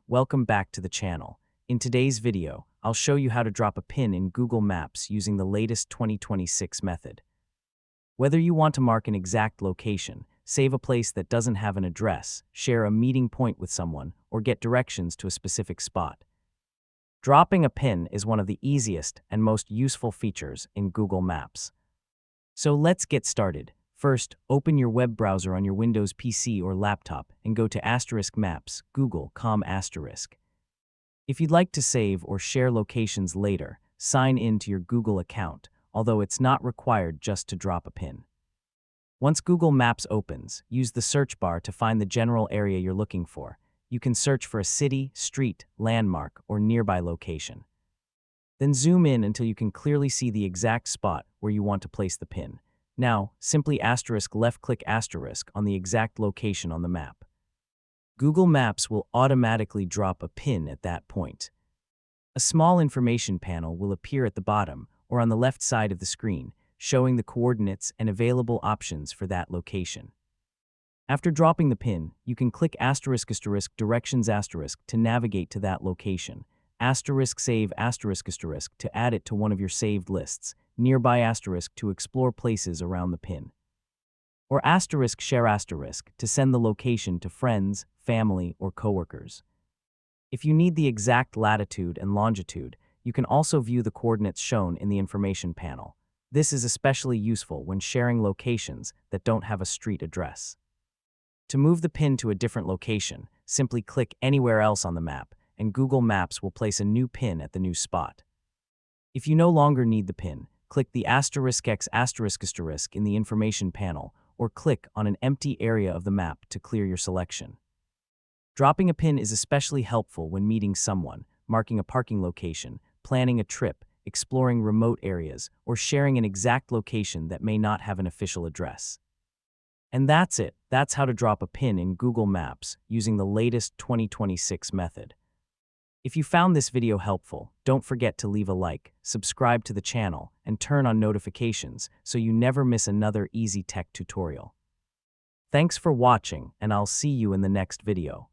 welcome back to the channel. In today's video, I'll show you how to drop a pin in Google Maps using the latest 2026 method. Whether you want to mark an exact location, save a place that doesn't have an address, share a meeting point with someone, or get directions to a specific spot, dropping a pin is one of the easiest and most useful features in Google Maps. So let's get started. First, open your web browser on your Windows PC or laptop and go to *Maps, Google.com*. If you'd like to save or share locations later, sign in to your Google account, although it's not required just to drop a pin. Once Google Maps opens, use the search bar to find the general area you're looking for. You can search for a city, street, landmark, or nearby location. Then zoom in until you can clearly see the exact spot where you want to place the pin. Now, simply left-click on the exact location on the map. Google Maps will automatically drop a pin at that point. A small information panel will appear at the bottom or on the left side of the screen, showing the coordinates and available options for that location. After dropping the pin, you can click *directions* to navigate to that location, *save* to add it to one of your saved lists, nearby * to explore places around the pin, or *share* to send the location to friends, family, or coworkers. If you need the exact latitude and longitude, you can also view the coordinates shown in the information panel. This is especially useful when sharing locations that don't have a street address. To move the pin to a different location, simply click anywhere else on the map, and Google Maps will place a new pin at the new spot. If you no longer need the pin, click the *X** in the information panel, or click on an empty area of the map to clear your selection. Dropping a pin is especially helpful when meeting someone, marking a parking location, planning a trip, exploring remote areas, or sharing an exact location that may not have an official address. And that's it. That's how to drop a pin in Google Maps using the latest 2026 method. If you found this video helpful, don't forget to leave a like, subscribe to the channel, and turn on notifications so you never miss another easy tech tutorial. Thanks for watching, and I'll see you in the next video.